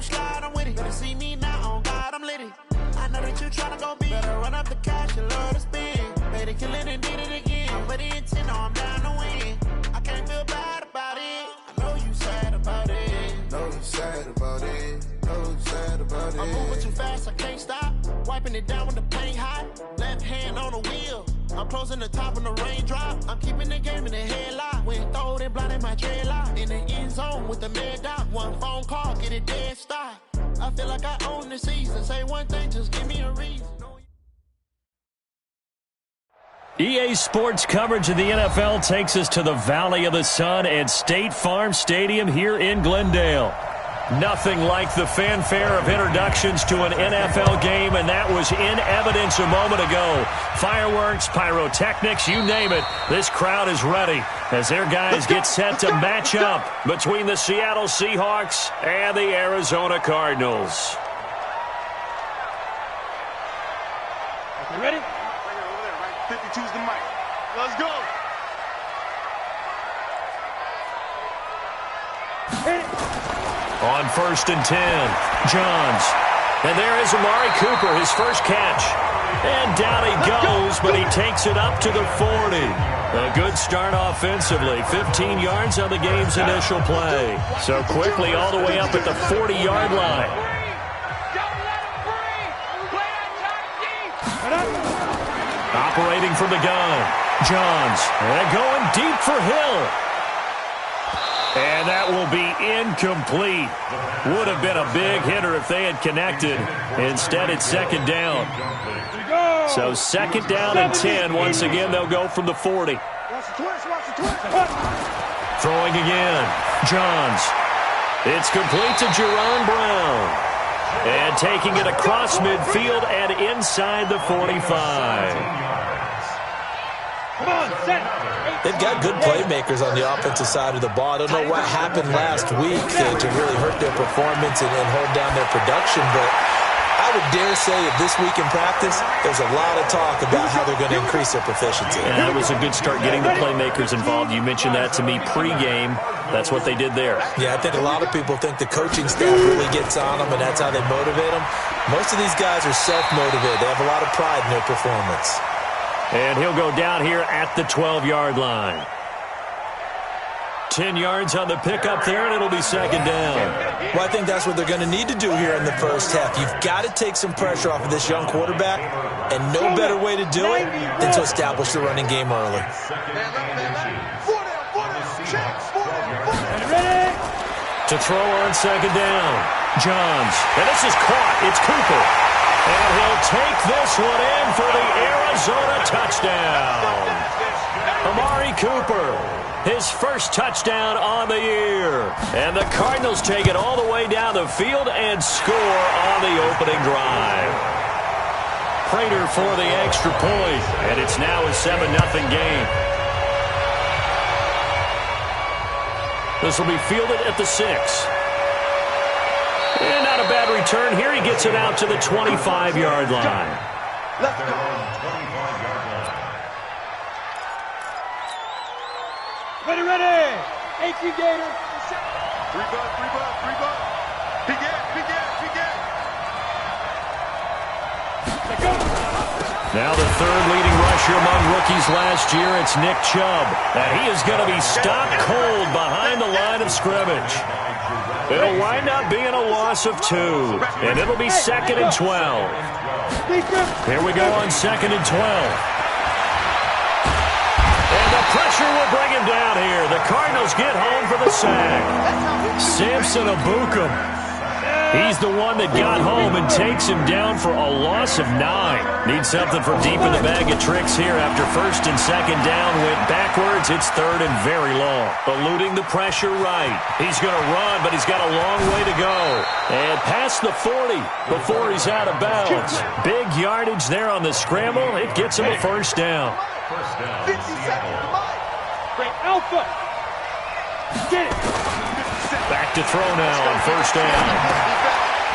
don't slide, I'm with it. Better see me now, on God, I'm litty. I know that you tryna go big. Better run up the cash, you love to spend. Better kill it and did it again. I'm ready and 10, no, I'm down to win. I can't feel bad about it. I know you sad about it. Know you sad about it. Know you sad about it. I'm moving too fast, I can't stop. Wiping it down when the paint hot. Left hand on the wheel. I'm closing the top when the raindrop. I'm keeping the game in the headlock. When throwed and blinded my dreadlock. In the end zone with the mad dot. One phone call, get it dead stop. I feel like I own the season. Say one thing, just give me a reason. EA Sports coverage of the NFL takes us to the Valley of the Sun at State Farm Stadium here in Glendale. Nothing like the fanfare of introductions to an NFL game, and that was in evidence a moment ago. Fireworks, pyrotechnics, you name it. This crowd is ready as their guys get set to match up between the Seattle Seahawks and the Arizona Cardinals. You ready? 52's the mic. Let's go. Hit it. On 1st and 10, Johns. And there is Amari Cooper, his first catch. And down he goes, but he takes it up to the 40. A good start offensively. 15 yards on the game's initial play. So quickly all the way up at the 40-yard line. Operating from the gun, Johns. And going deep for Hill. And that will be incomplete. Would have been a big hitter if they had connected. Instead, it's second down. So second down and 10. Once again, they'll go from the 40. Throwing again. Johns. It's complete to Jerron Brown. And taking it across midfield and inside the 45. They've got good playmakers on the offensive side of the ball. I don't know what happened last week to really hurt their performance and hold down their production, but I would dare say that this week in practice, there's a lot of talk about how they're going to increase their proficiency. And that was a good start getting the playmakers involved. You mentioned that to me pregame. That's what they did there. Yeah, I think a lot of people think the coaching staff really gets on them, and that's how they motivate them. Most of these guys are self-motivated. They have a lot of pride in their performance. And he'll go down here at the 12-yard line. 10 yards on the pickup there, and it'll be second down. Well, I think that's what they're going to need to do here in the first half. You've got to take some pressure off of this young quarterback, and no better way to do it than to establish the running game early. To throw on second down, Johns. And this is caught. It's Cooper. And he'll take this one in for the Arizona touchdown. Amari Cooper, his first touchdown on the year. And the Cardinals take it all the way down the field and score on the opening drive. Prater for the extra point, and it's now a 7-0 game. This will be fielded at the 6. And not a bad return here. He gets it out to the 25-yard line. Let's go. Ready, ready. 18 Gator. 3 buck. Begin. Let's go. Now the third leading rusher among rookies last year, it's Nick Chubb. And he is going to be stopped cold behind the line of scrimmage. It'll wind up being a loss of 2, and it'll be 2nd and 12. Here we go on 2nd and 12. And the pressure will bring him down here. The Cardinals get home for the sack. Samson Abukum. He's the one that got home and takes him down for a loss of 9. Needs something from deep in the bag of tricks here after 1st and 2nd down. Went backwards. It's 3rd and very long. Eluding the pressure right. He's going to run, but he's got a long way to go. And past the 40 before he's out of bounds. Big yardage there on the scramble. It gets him a first down. 50 seconds to mine. Great alpha. Get it. Back to throw now on 1st down.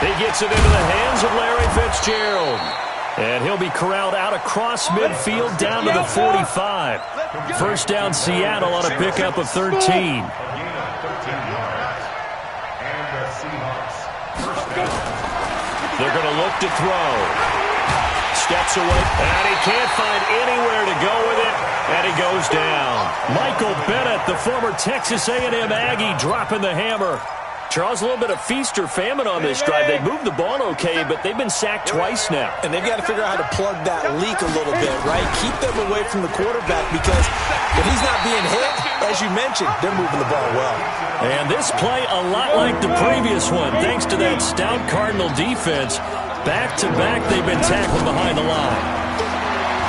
He gets it into the hands of Larry Fitzgerald. And he'll be corralled out across midfield down to the 45. First down Seattle on a pickup of 13. They're going to look to throw. Steps away, and he can't find anywhere to go with it, and he goes down. Michael Bennett, the former Texas A&M Aggie, dropping the hammer. Charles, a little bit of feast or famine on this drive. They moved the ball okay, but they've been sacked twice now. And they've got to figure out how to plug that leak a little bit, right? Keep them away from the quarterback because when he's not being hit, as you mentioned, they're moving the ball well. And this play a lot like the previous one, thanks to that stout Cardinal defense. Back-to-back, they've been tackled behind the line.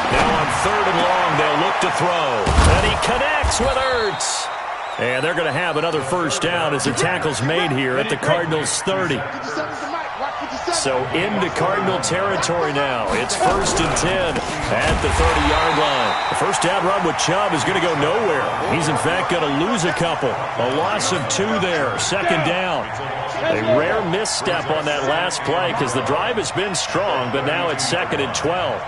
Now on 3rd and long, they'll look to throw. And he connects with Ertz. And they're going to have another first down as the tackle's made here at the Cardinals' 30. So into Cardinal territory now. It's 1st and 10 at the 30-yard line. The first down run with Chubb is going to go nowhere. He's, in fact, going to lose a couple. A loss of 2 there. 2nd down. A rare misstep on that last play because the drive has been strong, but now it's 2nd and 12.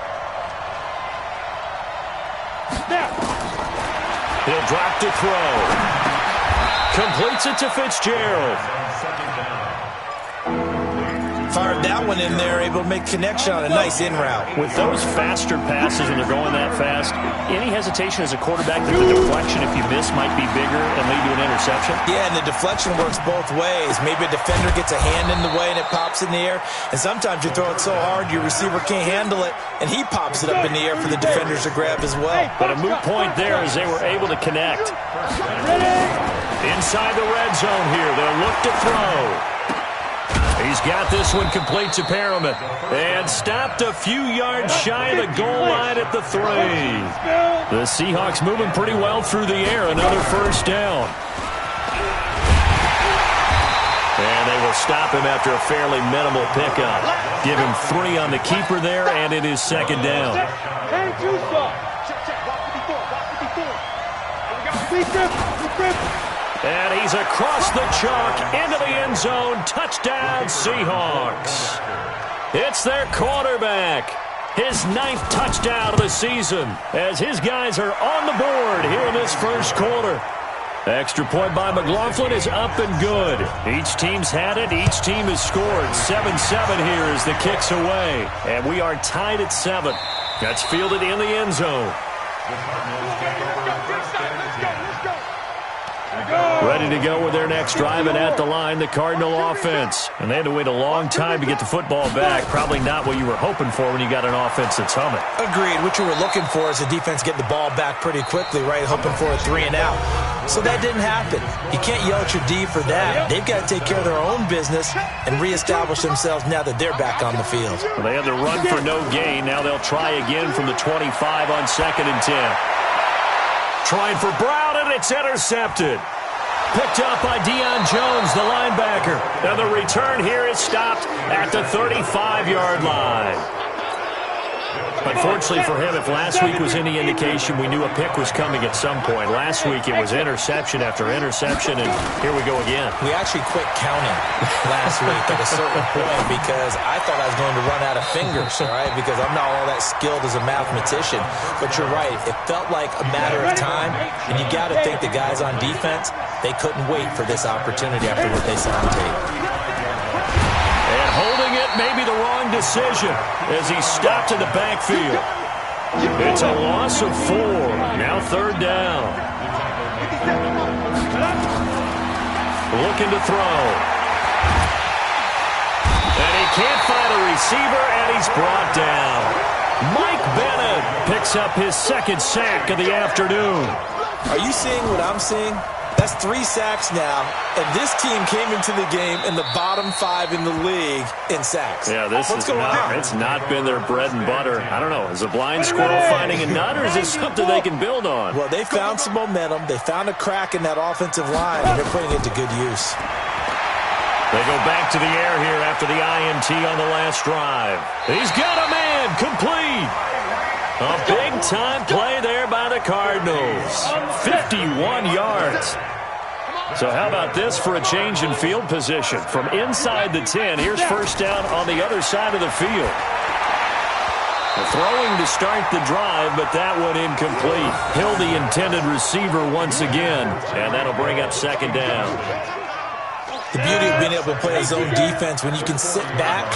He'll drop to throw. Completes it to Fitzgerald. Fired that one in there, able to make connection on a nice in route. With those faster passes when they're going that fast, any hesitation as a quarterback that the deflection, if you miss, might be bigger and lead to an interception? Yeah, and the deflection works both ways. Maybe a defender gets a hand in the way and it pops in the air. And sometimes you throw it so hard your receiver can't handle it, and he pops it up in the air for the defenders to grab as well. But a moot point there as they were able to connect. Inside the red zone here, they'll look to throw. He's got this one complete to Perriman. And stopped a few yards shy of the goal line at the 3. The Seahawks moving pretty well through the air. Another first down. And they will stop him after a fairly minimal pickup. Give him 3 on the keeper there, and it is 2nd down. And he's across the chalk into the end zone. Touchdown, Seahawks. It's their quarterback. His 9th touchdown of the season as his guys are on the board here in this first quarter. Extra point by McLaughlin is up and good. Each team's had it. Each team has scored. 7-7 here as the kick's away. And we are tied at 7. That's fielded in the end zone. Ready to go with their next drive, and at the line, the Cardinal offense. And they had to wait a long time to get the football back. Probably not what you were hoping for when you got an offense that's humming. Agreed. What you were looking for is the defense getting the ball back pretty quickly, right? Hoping for a 3 and out. So that didn't happen. You can't yell at your D for that. They've got to take care of their own business and reestablish themselves now that they're back on the field. Well, they had the run for no gain. Now they'll try again from the 25 on 2nd and 10. Trying for Brown, and it's intercepted. Picked up by Deion Jones, the linebacker. And the return here is stopped at the 35-yard line. Unfortunately for him, if last week was any indication, we knew a pick was coming at some point. Last week it was interception after interception, and here we go again. We actually quit counting last week at a certain point because I thought I was going to run out of fingers, all right, because I'm not all that skilled as a mathematician. But you're right. It felt like a matter of time, and you got to think the guys on defense, they couldn't wait for this opportunity after what they saw on tape. And holding it may be the wrong decision as he's stopped in the backfield. It's a loss of 4. Now 3rd down. Looking to throw. And he can't find a receiver, and he's brought down. Mike Bennett picks up his 2nd sack of the afternoon. Are you seeing what I'm seeing? That's 3 sacks now, and this team came into the game in the bottom 5 in the league in sacks. Yeah, it's not been their bread and butter. I don't know. Is a blind squirrel finding a nut, or is this something they can build on? Well, they found some momentum. They found a crack in that offensive line, and they're putting it to good use. They go back to the air here after the INT on the last drive. He's got a man complete. A big-time play there by the Cardinals. 51 yards. So how about this for a change in field position? From inside the 10, here's first down on the other side of the field. Throwing to start the drive, but that one incomplete. Hill, the intended receiver once again, and that'll bring up 2nd down. The beauty of being able to play a zone defense when you can sit back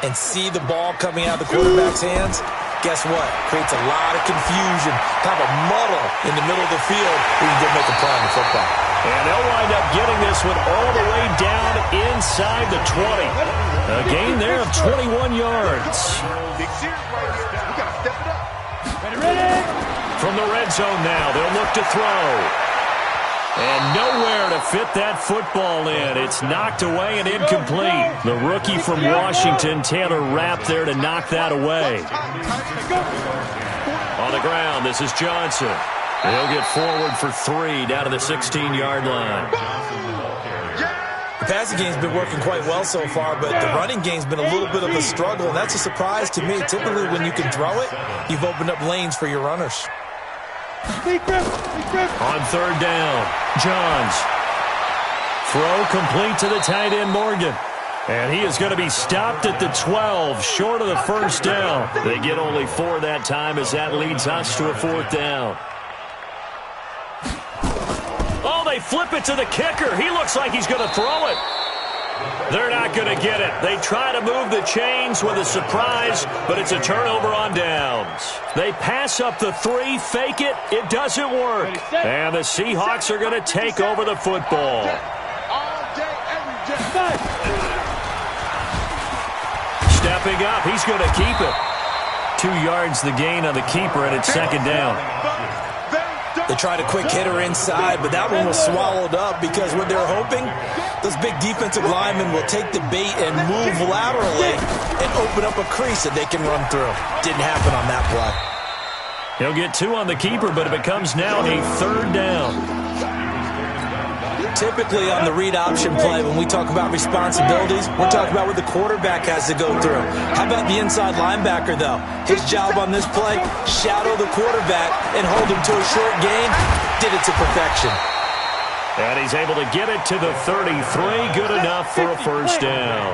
and see the ball coming out of the quarterback's hands, guess what? Creates a lot of confusion, kind of a muddle in the middle of the field where you can go make a play on the football. And they'll wind up getting this one all the way down inside the 20. A gain there of 21 yards. From the red zone now, they'll look to throw. And nowhere to fit that football in. It's knocked away and incomplete. The rookie from Washington, Taylor Rapp, there to knock that away. On the ground, this is Johnson. He'll get forward for 3 down to the 16-yard line. The passing game's been working quite well so far, but the running game's been a little bit of a struggle, and that's a surprise to me. Typically, when you can throw it, you've opened up lanes for your runners. On third down, Johns. Throw complete to the tight end, Morgan. And he is going to be stopped at the 12, short of the first down. They get only 4 that time as that leads us to a 4th down. Oh, they flip it to the kicker. He looks like he's going to throw it. They're not going to get it. They try to move the chains with a surprise, but it's a turnover on downs. They pass up the 3, fake it. It doesn't work. And the Seahawks are going to take over the football. Stepping up, he's going to keep it. 2 yards the gain on the keeper, and it's 2nd down. They tried a quick hitter inside, but that one was swallowed up because what they're hoping, those big defensive linemen will take the bait and move laterally and open up a crease that they can run through. Didn't happen on that play. He'll get 2 on the keeper, but it becomes now a 3rd down. Typically on the read option play, when we talk about responsibilities, we're talking about what the quarterback has to go through. How about the inside linebacker, though? His job on this play, shadow the quarterback and hold him to a short gain. Did it to perfection. And he's able to get it to the 33. Good enough for a first down.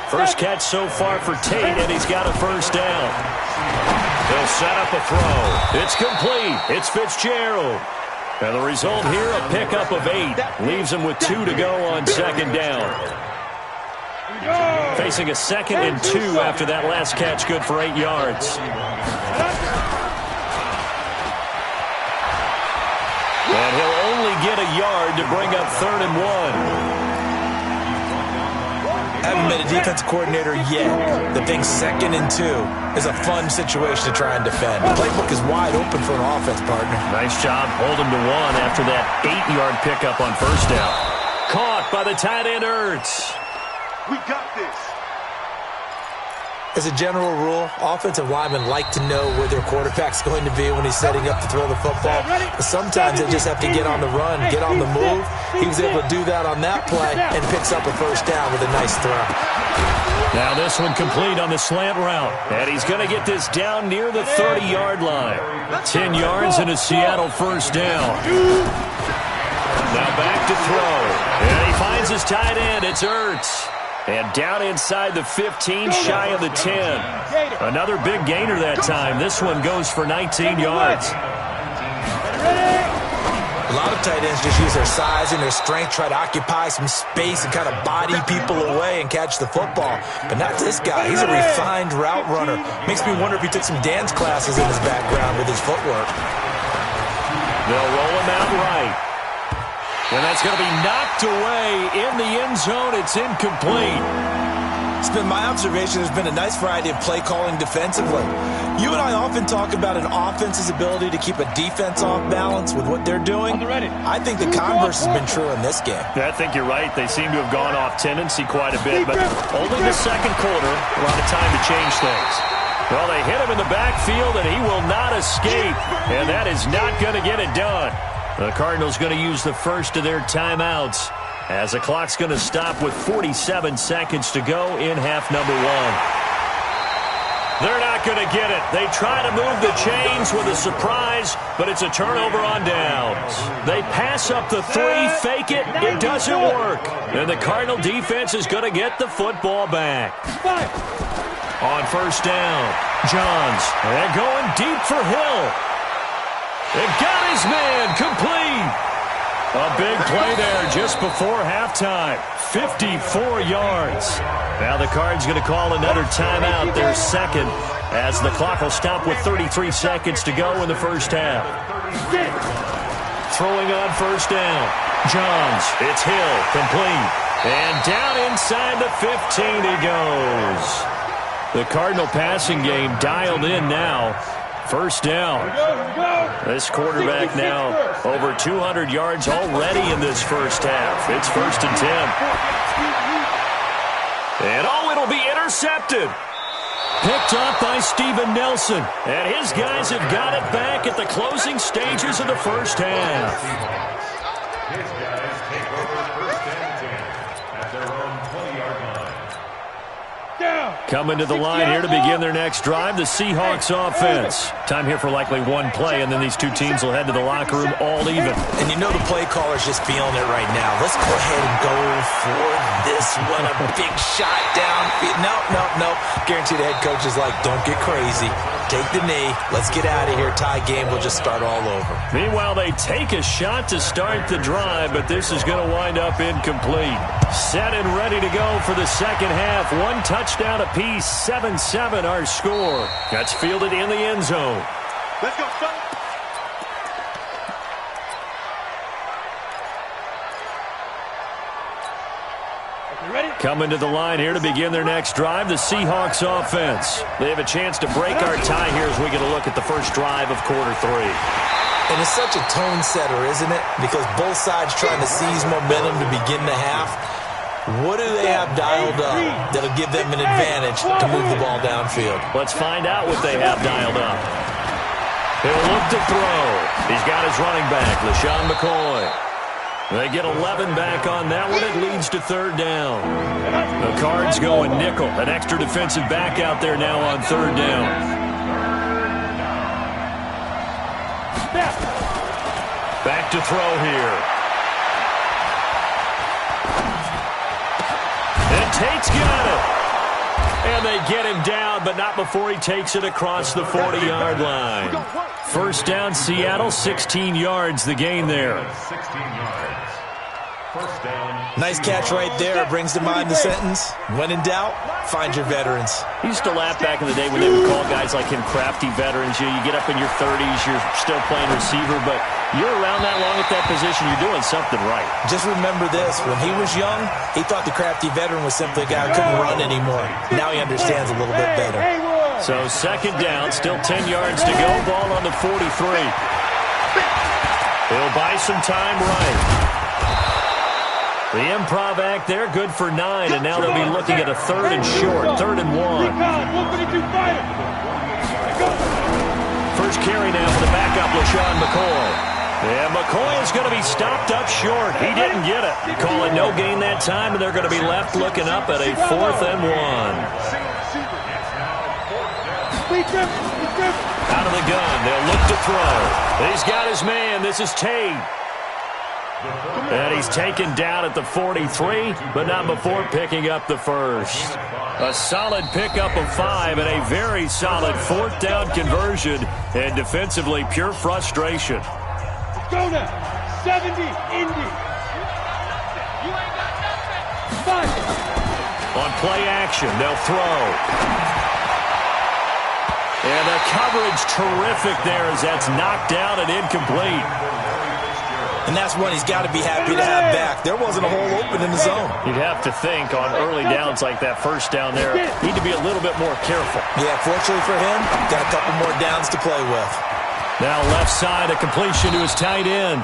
First catch so far for Tate, and he's got a first down. He'll set up a throw. It's complete. It's Fitzgerald. And the result here, a pickup of 8. Leaves him with 2 to go on 2nd down. Facing a 2nd and 2 after that last catch, good for 8 yards. And he'll only get a yard to bring up 3rd and 1. Haven't been a defensive coordinator yet. The thing 2nd and 2 is a fun situation to try and defend. The playbook is wide open for an offense, partner. Nice job holding to 1 after that 8-yard pickup on first down. Caught by the tight end, Ertz. We got this. As a general rule, offensive linemen like to know where their quarterback's going to be when he's setting up to throw the football. But sometimes they just have to get on the run, get on the move. He was able to do that on that play and picks up a first down with a nice throw. Now this one complete on the slant route. And he's going to get this down near the 30-yard line. 10 yards and a Seattle first down. Now back to throw. And he finds his tight end. It's Ertz. And down inside the 15, shy of the 10. Another big gainer that time. This one goes for 19 yards. A lot of tight ends just use their size and their strength, try to occupy some space and kind of body people away and catch the football. But not this guy. He's a refined route runner. Makes me wonder if he took some dance classes in his background with his footwork. They'll roll him out right. And that's going to be knocked away in the end zone. It's incomplete. It's been my observation there's been a nice variety of play calling defensively. You and I often talk about an offense's ability to keep a defense off balance with what they're doing. I think the converse has been true in this game. I think you're right. They seem to have gone off tendency quite a bit, but only the 2nd quarter, a lot of time to change things. Well, they hit him in the backfield, and he will not escape, and that is not going to get it done. The Cardinals going to use the first of their timeouts as the clock's going to stop with 47 seconds to go in half number 1. They're not going to get it. They try to move the chains with a surprise, but it's a turnover on downs. They pass up the 3, fake it. It doesn't work. And the Cardinal defense is going to get the football back. On first down, Johns. And going deep for Hill. It got his man complete. A big play there just before halftime. 54 yards. Now the Cards going to call another timeout, their second, as the clock will stop with 33 seconds to go in the first half. Throwing on first down. Johns, it's Hill, complete. And down inside the 15 he goes. The Cardinal passing game dialed in now. First down. This quarterback now over 200 yards already in this first half. It's 1st and 10. And it'll be intercepted. Picked up by Steven Nelson. And his guys have got it back at the closing stages of the first half. His guys take over 1st and 10 at their own 20-yard line. Coming to the line here to begin their next drive, the Seahawks offense. Time here for likely one play, and then these two teams will head to the locker room all even. And you know the play caller's just feeling it right now. Let's go ahead and go for this one. A big shot downfield. Nope. Guarantee the head coach is like, don't get crazy. Take the knee. Let's get out of here. Tie game. We'll just start all over. Meanwhile, they take a shot to start the drive, but this is going to wind up incomplete. Set and ready to go for the second half. One touchdown apiece. 7-7 our score. That's fielded in the end zone. Let's go, son. Coming to the line here to begin their next drive, the Seahawks offense. They have a chance to break our tie here as we get a look at the first drive of quarter 3. And it's such a tone setter, isn't it? Because both sides trying to seize momentum to begin the half. What do they have dialed up that'll give them an advantage to move the ball downfield? Let's find out what they have dialed up. He'll look to throw. He's got his running back, LaShawn McCoy. They get 11 back on that one. It leads to 3rd down. The Cards going nickel. An extra defensive back out there now on 3rd down. Back to throw here. And Tate's got it. And they get him down, but not before he takes it across the 40-yard line. First down, Seattle, 16 yards, the gain there. 16 yards. First down. Nice catch right there. Brings to mind the sentence, when in doubt, find your veterans. He used to laugh back in the day when they would call guys like him crafty veterans. You get up in your 30s, you're still playing receiver, but you're around that long at that position, you're doing something right. Just remember this, when he was young, he thought the crafty veteran was simply a guy who couldn't run anymore. Now he understands a little bit better. So second down, still 10 yards to go, ball on the 43. He'll buy some time right. The improv act there, good for 9, and now they'll be looking at a 3rd and short, 3rd and 1. First carry now for the backup, LaShawn McCoy. And McCoy is going to be stopped up short. He didn't get it. Call it no gain that time, and they're going to be left looking up at a 4th and 1. Out of the gun, they'll look to throw. He's got his man. This is Tate. And he's taken down at the 43, but not before picking up the first. A solid pickup of 5 and a very solid 4th down conversion, and defensively pure frustration. Go now. 70, Indy. You ain't got nothing. 5. On play action, they'll throw. And the coverage terrific there as that's knocked down and incomplete. And that's one he's got to be happy to have back. There wasn't a hole open in the zone. You'd have to think on early downs like that first down there, need to be a little bit more careful. Yeah, fortunately for him, got a couple more downs to play with. Now left side, a completion to his tight end.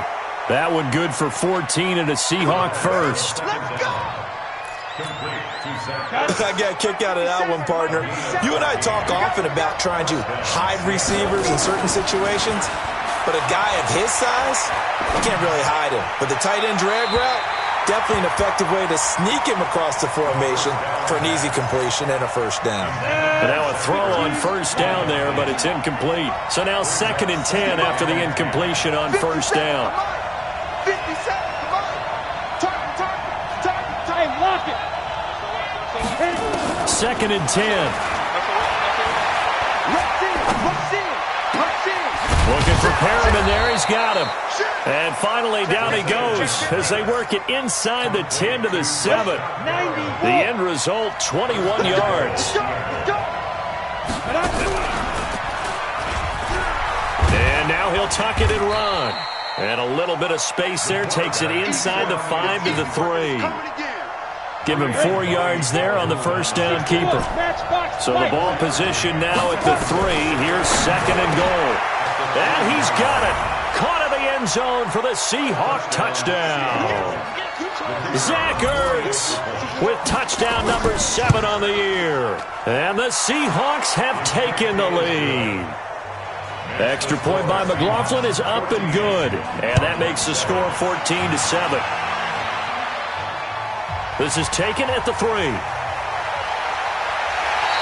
That one good for 14 and a Seahawk first. I got a kick out of that one, partner. You and I talk often about trying to hide receivers in certain situations. But a guy of his size, you can't really hide him. But the tight end drag route, definitely an effective way to sneak him across the formation for an easy completion and a first down. And now a throw on first down there, but it's incomplete. So now 2nd and 10 after the incompletion on first down. 50 seconds, come on. Target. Hey, lock it. 2nd and 10. Rush in. Looking for pair him in there. He's got him. And finally, down he goes as they work it inside the 10 to the 7. The end result, 21 yards. And now he'll tuck it and run. And a little bit of space there. Takes it inside the 5 to the 3. Give him 4 yards there on the first down keeper. So the ball position now at the 3. Here's second and goal. And he's got it. Caught in the end zone for the Seahawk touchdown. Zach Ertz with touchdown number 7 on the year. And the Seahawks have taken the lead. Extra point by McLaughlin is up and good. And that makes the score 14 to 7. This is taken at the 3.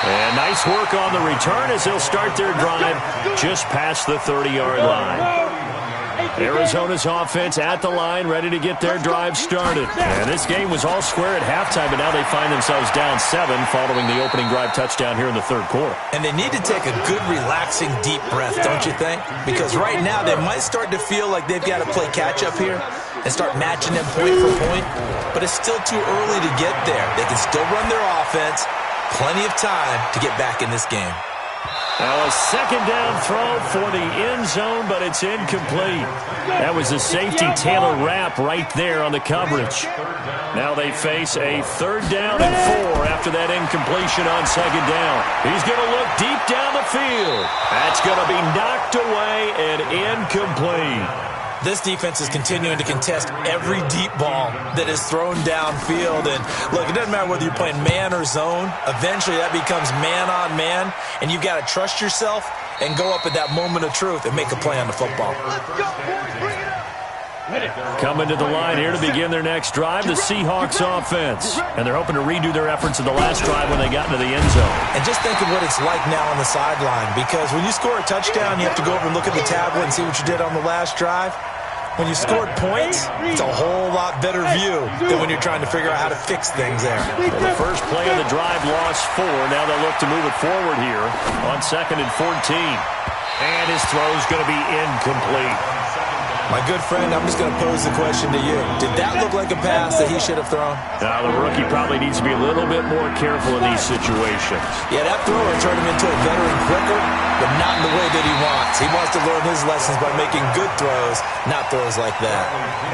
And nice work on the return as they'll start their drive just past the 30-yard line. Arizona's offense at the line, ready to get their drive started. And this game was all square at halftime, but now they find themselves down 7 following the opening drive touchdown here in the third quarter. And they need to take a good, relaxing, deep breath, don't you think? Because right now they might start to feel like they've got to play catch-up here and start matching them point for point. But it's still too early to get there. They can still run their offense. Plenty of time to get back in this game. Now a second down throw for the end zone, but it's incomplete. That was a safety Taylor Rapp right there on the coverage. Now they face a 3rd down and 4 after that incompletion on second down. He's going to look deep down the field. That's going to be knocked away and incomplete. This defense is continuing to contest every deep ball that is thrown downfield. And, look, it doesn't matter whether you're playing man or zone. Eventually, that becomes man-on-man, and you've got to trust yourself and go up at that moment of truth and make a play on the football. Coming to the line here to begin their next drive, the Seahawks offense. And they're hoping to redo their efforts in the last drive when they got into the end zone. And just think of what it's like now on the sideline, because when you score a touchdown, you have to go over and look at the tablet and see what you did on the last drive. When you scored points, it's a whole lot better view than when you're trying to figure out how to fix things there. Well, the first play of the drive lost 4. Now they'll look to move it forward here on 2nd and 14. And his throw's going to be incomplete. My good friend, I'm just going to pose the question to you. Did that look like a pass that he should have thrown? Now, the rookie probably needs to be a little bit more careful in these situations. Yeah, that thrower turned him into a veteran quicker, but not in the way that he wants. He wants to learn his lessons by making good throws, not throws like that.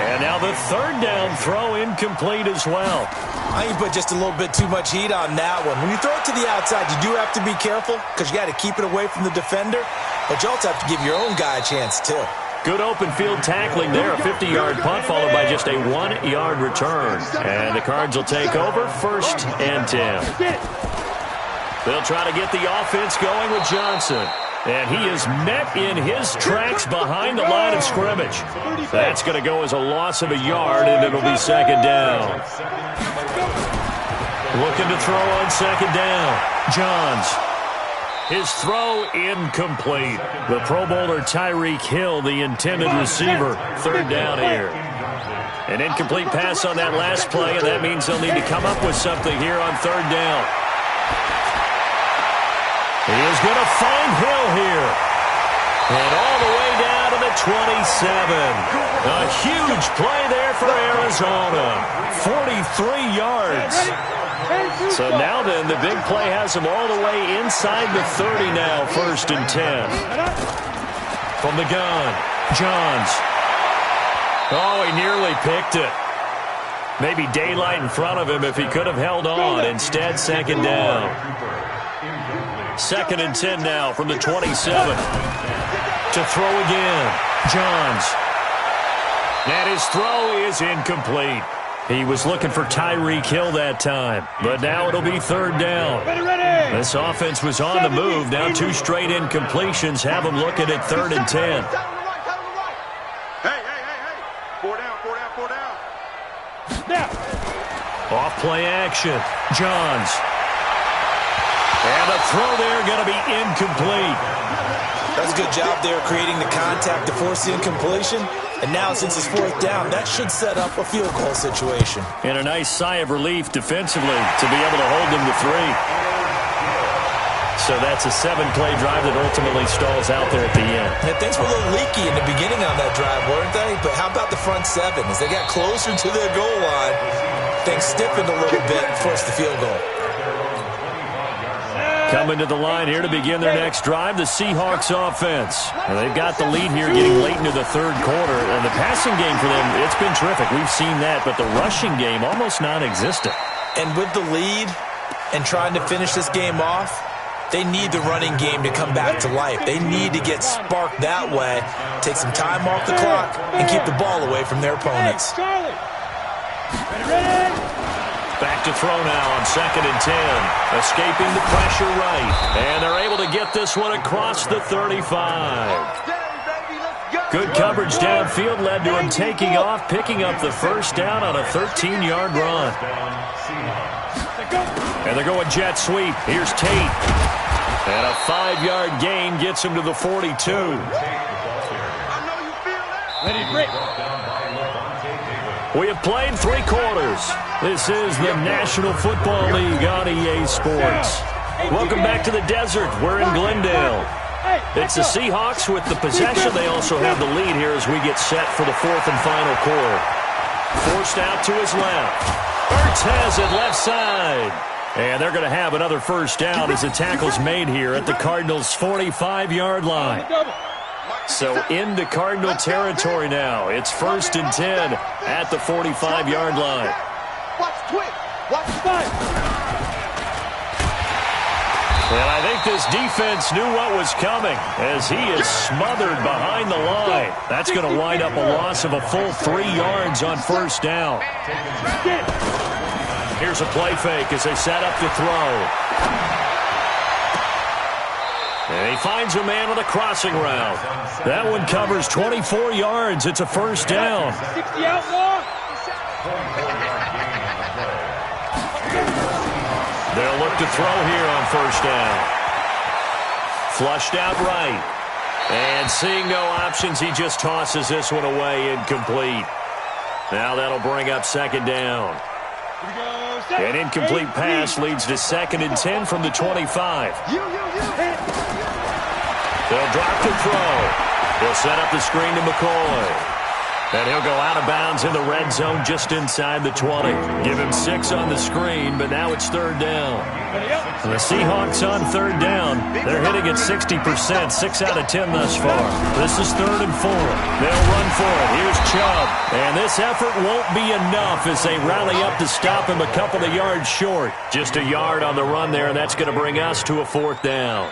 And now the 3rd down throw incomplete as well. I think you put just a little bit too much heat on that one. When you throw it to the outside, you do have to be careful because you got to keep it away from the defender, but you also have to give your own guy a chance too. Good open field tackling there. A 50-yard punt followed by just a 1-yard return. And the Cards will take over 1st and 10. They'll try to get the offense going with Johnson. And he is met in his tracks behind the line of scrimmage. That's going to go as a loss of a yard, and it'll be 2nd down. Looking to throw on 2nd down. Johns. His throw incomplete. The Pro Bowler Tyreek Hill, the intended receiver, 3rd down here. An incomplete pass on that last play, and that means they'll need to come up with something here on 3rd down. He is going to find Hill here. And all the way down to the 27. A huge play there for Arizona. 43 yards. So now then, the big play has him all the way inside the 30 now, 1st and 10. From the gun, Johns. Oh, he nearly picked it. Maybe daylight in front of him if he could have held on. Instead, 2nd down. 2nd and 10 now from the 27. To throw again, Johns. And his throw is incomplete. He was looking for Tyreek Hill that time, but now it'll be 3rd down. This offense was on the move. Now 2 straight incompletions have them looking at 3rd and 10. Hey. 4 down. Off play action. Johns. And the throw there going to be incomplete. That's a good job there creating the contact to force the incompletion. And now, since it's 4th down, that should set up a field goal situation. And a nice sigh of relief defensively to be able to hold them to 3. So that's a 7-play drive that ultimately stalls out there at the end. Yeah, things were a little leaky in the beginning on that drive, weren't they? But how about the front seven? As they got closer to their goal line, things stiffened a little bit and forced the field goal. Coming to the line here to begin their next drive, the Seahawks offense. Well, they've got the lead here getting late into the third quarter. And the passing game for them, it's been terrific. We've seen that. But the rushing game, almost non-existent. And with the lead and trying to finish this game off, they need the running game to come back to life. They need to get sparked that way, take some time off the clock, and keep the ball away from their opponents. Back to throw now on 2nd and 10. Escaping the pressure right. And they're able to get this one across the 35. Good coverage downfield led to him taking off, picking up the first down on a 13-yard run. And they're going jet sweep. Here's Tate. And a 5-yard gain gets him to the 42. We have played 3 quarters. This is the National Football League on EA Sports. Welcome back to the desert. We're in Glendale. It's the Seahawks with the possession. They also have the lead here as we get set for the 4th and final quarter. Forced out to his left. Ertz has it left side. And they're going to have another first down as the tackle's made here at the Cardinals' 45-yard line. So into Cardinal territory now. It's 1st and 10 at the 45-yard line. Watch quick. Watch fight. And I think this defense knew what was coming as he is smothered behind the line. That's going to wind up a loss of a full 3 yards on first down. Here's a play fake as they set up to throw. And he finds a man with a crossing route. That one covers 24 yards. It's a first down. 60 outlaw. They'll look to throw here on first down. Flushed out right. And seeing no options, he just tosses this one away incomplete. Now that'll bring up 2nd down. An incomplete pass leads to 2nd and 10 from the 25. They'll drop to throw. They'll set up the screen to McCoy. And he'll go out of bounds in the red zone just inside the 20. Give him 6 on the screen, but now it's 3rd down. And the Seahawks on 3rd down. They're hitting at 60%, 6 out of 10 thus far. This is 3rd and 4. They'll run for it. Here's Chubb. And this effort won't be enough as they rally up to stop him a couple of yards short. Just a yard on the run there, and that's going to bring us to a 4th down.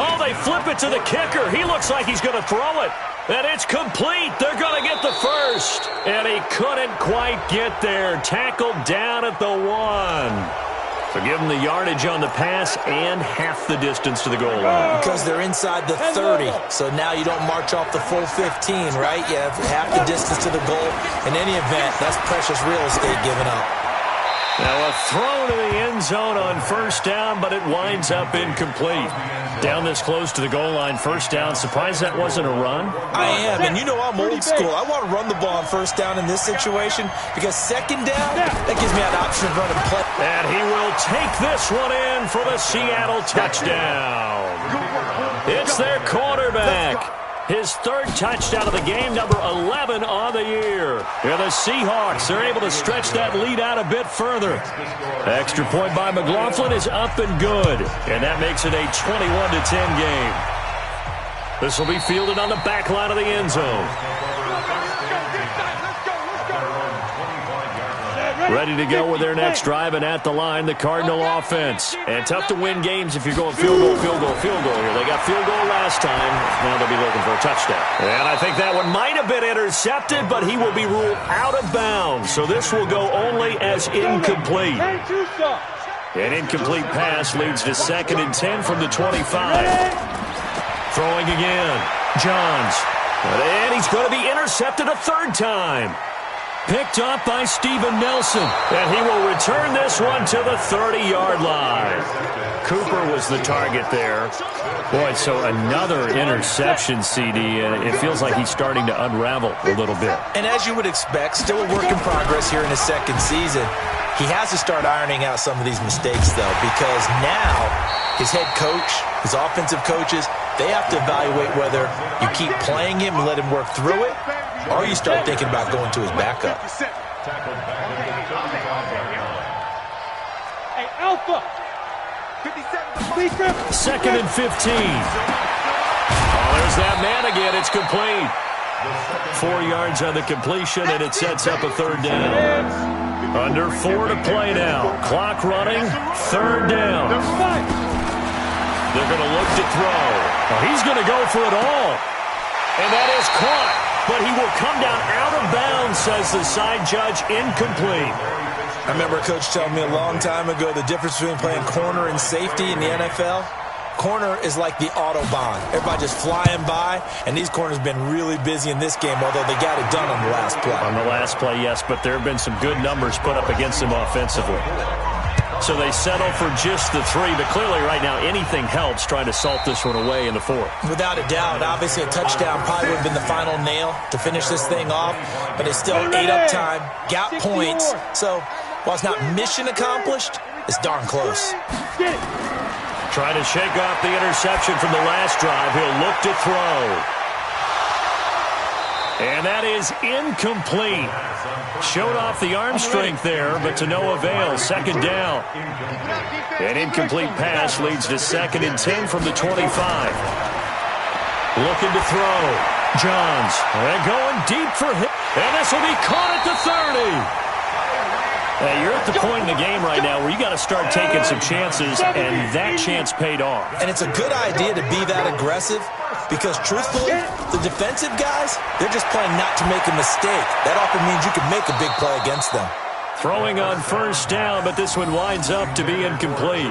Oh, they flip it to the kicker. He looks like he's going to throw it. And it's complete. They're going to get the first. And he couldn't quite get there. Tackled down at the 1. So give him the yardage on the pass and half the distance to the goal line. Because they're inside the 30. So now you don't march off the full 15, right? You have half the distance to the goal. In any event, that's precious real estate given up. Now a throw to the end zone on first down, but it winds up incomplete. Down this close to the goal line, first down. Surprised that wasn't a run? I am, and you know I'm old school. I want to run the ball on first down in this situation because 2nd down, that gives me an option of running play. And he will take this one in for the Seattle touchdown. It's their quarterback. His 3rd touchdown of the game, number 11 on the year. And the Seahawks are able to stretch that lead out a bit further. Extra point by McLaughlin is up and good. And that makes it a 21-10 game. This will be fielded on the back line of the end zone. Ready to go with their next drive, and at the line, the Cardinal offense. And tough to win games if you're going field goal, field goal, field goal here. They got field goal last time. Now they'll be looking for a touchdown. And I think that one might have been intercepted, but he will be ruled out of bounds. So this will go only as incomplete. An incomplete pass leads to 2nd and 10 from the 25. Throwing again. Johns. And he's going to be intercepted a 3rd time. Picked up by Steven Nelson. And he will return this one to the 30-yard line. Cooper was the target there. Boy, so another interception, CD, and it feels like he's starting to unravel a little bit. And as you would expect, still a work in progress here in his 2nd season. He has to start ironing out some of these mistakes, though, because now his head coach, his offensive coaches, they have to evaluate whether you keep playing him and let him work through it, or you start thinking about going to his backup. Hey, Alpha! 57. 2nd and 15. Oh, there's that man again. It's complete. 4 yards on the completion, and it sets up a 3rd down. Under 4 to play now. Clock running. 3rd down. They're going to look to throw. Oh, he's going to go for it all. And that is caught. But he will come down out of bounds, says the side judge. Incomplete. I remember a coach telling me a long time ago the difference between playing corner and safety in the NFL. Corner is like the Autobahn. Everybody just flying by, and these corners have been really busy in this game, although they got it done on the last play. On the last play, yes, but there have been some good numbers put up against them offensively. So they settle for just the 3, but clearly right now anything helps trying to salt this one away in the 4th. Without a doubt, obviously a touchdown probably would have been the final nail to finish this thing off, but it's still ate up time, got points, so while it's not mission accomplished, it's darn close. Trying to shake off the interception from the last drive. He'll look to throw. And that is incomplete. Showed off the arm strength there, but to no avail. 2nd down. An incomplete pass leads to 2nd and 10 from the 25. Looking to throw. Johns. And going deep for him. And this will be caught at the 30. You're at the point in the game right now where you got to start taking some chances, and that chance paid off. And it's a good idea to be that aggressive because, truthfully, the defensive guys, they're just playing not to make a mistake. That often means you can make a big play against them. Throwing on 1st down, but this one winds up to be incomplete.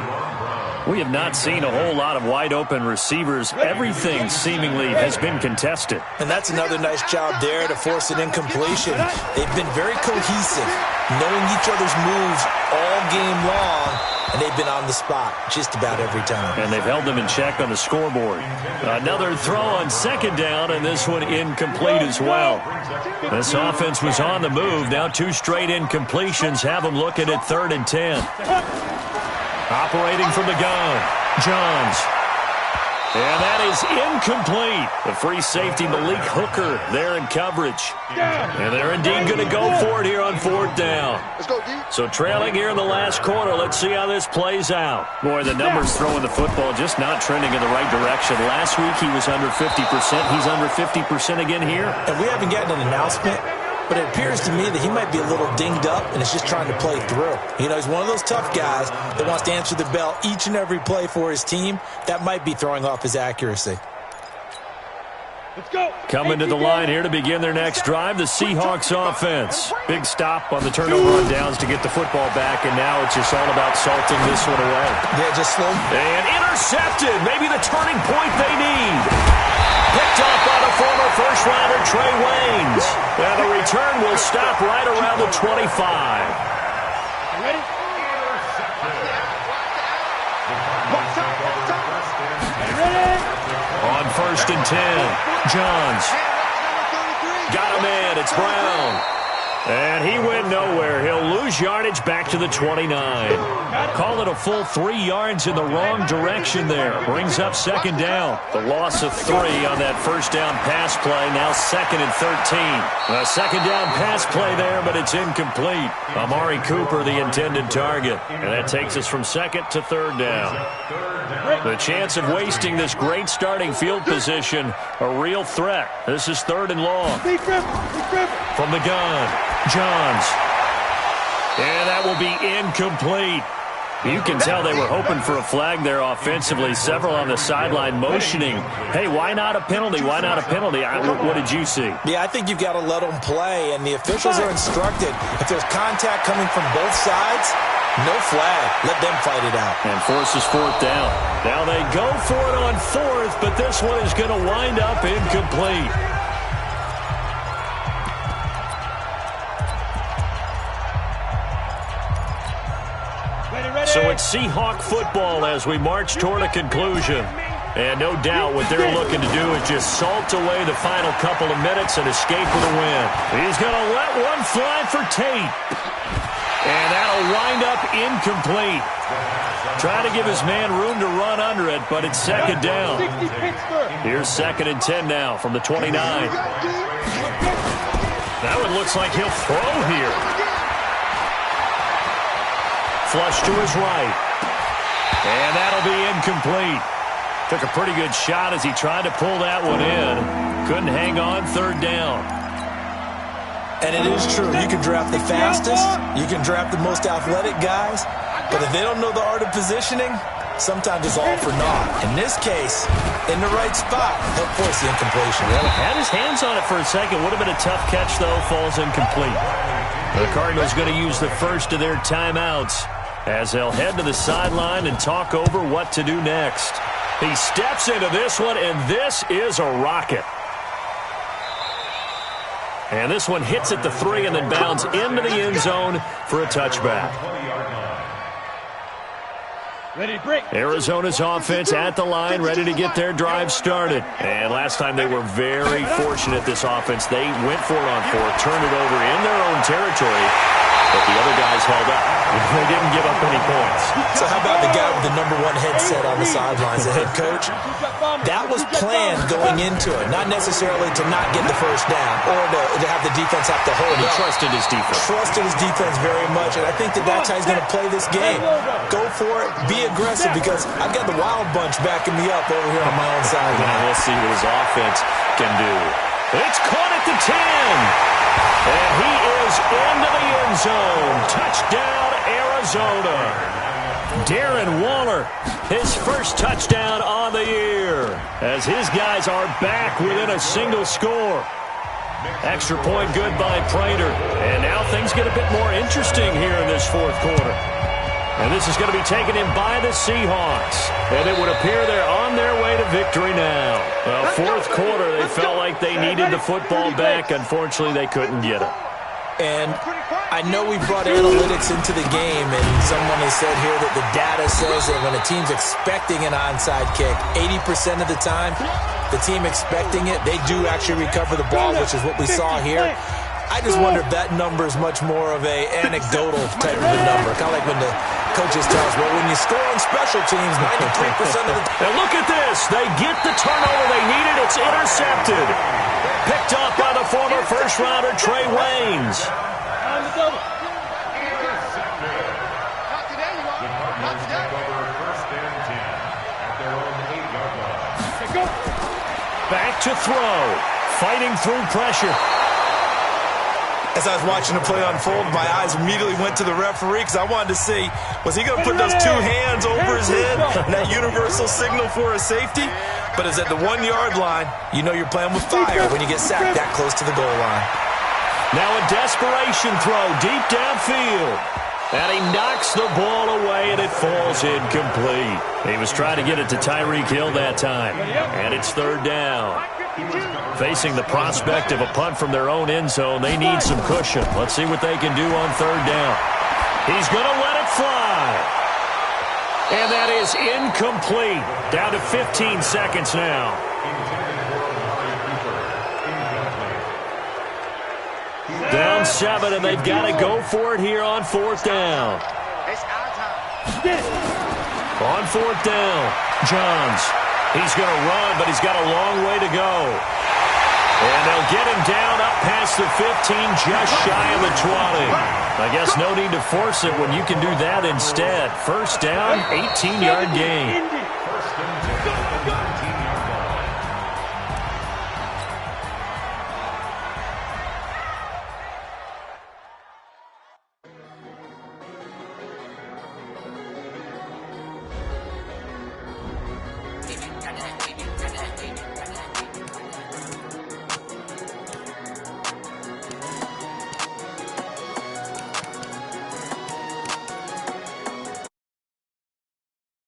We have not seen a whole lot of wide-open receivers. Everything seemingly has been contested. And that's another nice job there to force an incompletion. They've been very cohesive, knowing each other's moves all game long, and they've been on the spot just about every time. And they've held them in check on the scoreboard. Another throw on 2nd down, and this one incomplete as well. This offense was on the move. Now 2 straight incompletions have them looking at 3rd and 10. Operating from the gun, Johns. And that is incomplete. The free safety, Malik Hooker, there in coverage. And they're indeed going to go for it here on 4th down. So trailing here in the last quarter. Let's see how this plays out. Boy, the numbers throwing the football just not trending in the right direction. Last week he was under 50%. He's under 50% again here. And we haven't gotten an announcement, but it appears to me that he might be a little dinged up and is just trying to play through. You know, he's one of those tough guys that wants to answer the bell each and every play for his team. That might be throwing off his accuracy. Let's go. Coming to the line here to begin their next drive, the Seahawks offense. Big stop on the turnover on downs to get the football back, and now it's just all about salting this one away. Yeah, just slow. And intercepted. Maybe the turning point they need. Picked up by the former first-rounder Trey Waynes. And the return will stop right around the 25. Ready? Ready? On 1st and 10, Johns. Got him in. It's Brown. And he went nowhere. He'll lose yardage back to the 29. Call it a full 3 yards in the wrong direction there. Brings up 2nd down. The loss of 3 on that 1st down pass play. Now 2nd and 13. A 2nd down pass play there, but it's incomplete. Amari Cooper, the intended target. And that takes us from 2nd to 3rd down. The chance of wasting this great starting field position, a real threat. This is 3rd and long. From the gun, Johns. And that will be incomplete. You can tell they were hoping for a flag there offensively. Several on the sideline motioning. Hey, why not a penalty? Why not a penalty? What did you see? Yeah, I think you've got to let them play, and the officials are instructed. If there's contact coming from both sides, no flag. Let them fight it out. And forces 4th down. Now they go for it on 4th, but this one is going to wind up incomplete. So it's Seahawk football as we march toward a conclusion. And no doubt what they're looking to do is just salt away the final couple of minutes and escape with a win. He's going to let one fly for Tate. And that'll wind up incomplete. Trying to give his man room to run under it, but it's second down. Here's 2nd and 10 now from the 29. That one looks like he'll throw here. Flush to his right. And that'll be incomplete. Took a pretty good shot as he tried to pull that one in. Couldn't hang on, 3rd down. And it is true. You can draft the fastest. You can draft the most athletic guys. But if they don't know the art of positioning, sometimes it's all for naught. In this case, in the right spot, he'll force the incompletion. Well, had his hands on it for a second. Would have been a tough catch, though. Falls incomplete. The Cardinals going to use the first of their timeouts as they'll head to the sideline and talk over what to do next. He steps into this one, and this is a rocket. And this one hits at the 3 and then bounds into the end zone for a touchback. Arizona's offense at the line, ready to get their drive started. And last time they were very fortunate, this offense. They went for it on 4th, turned it over in their own territory, but the other guys held up. They didn't give up any points. So how about the guy with the #1 headset on the sidelines, the head coach? That was planned going into it, not necessarily to not get the first down or to have the defense have to hold He up. trusted his defense. Trusted his defense very much, and I think that's how he's going to play this game. Go for it, be aggressive, because I've got the wild bunch backing me up over here on my own side. Now we'll see what his offense can do. It's caught at the 10. And he is into the end zone. Touchdown, Arizona. Darren Waller, his first touchdown on the year, as his guys are back within a single score. Extra point good by Prater. And now things get a bit more interesting here in this 4th quarter. And this is going to be taken in by the Seahawks. And it would appear they're on their way to victory now. Well, 4th quarter, they felt like they needed the football back. Unfortunately, they couldn't get it. And I know we brought analytics into the game, and someone has said here that the data says that when a team's expecting an onside kick, 80% of the time, the team expecting it, they do actually recover the ball, which is what we saw here. I just wonder if that number is much more of a anecdotal type of a number. Kind of like when the coaches tell us, well, when you score on special teams, 93% of the time. And look at this. They get the turnover they needed. It's intercepted. Picked up by the former first-rounder Trey Waynes. Back to throw. Fighting through pressure. As I was watching the play unfold, my eyes immediately went to the referee because I wanted to see, was he going to put those 2 hands over his head and that universal signal for a safety? But it's at the 1-yard line. You know you're playing with fire when you get sacked that close to the goal line. Now a desperation throw deep downfield. And he knocks the ball away, and it falls incomplete. He was trying to get it to Tyreek Hill that time. And it's 3rd down. Facing the prospect of a punt from their own end zone, they need some cushion. Let's see what they can do on 3rd down. He's going to let it fly. And that is incomplete. Down to 15 seconds now. Down 7, and they've got to go for it here on 4th down. On 4th down, Johns. He's going to run, but he's got a long way to go. And they'll get him down up past the 15, just shy of the 20. I guess no need to force it when you can do that instead. 1st down, 18-yard gain.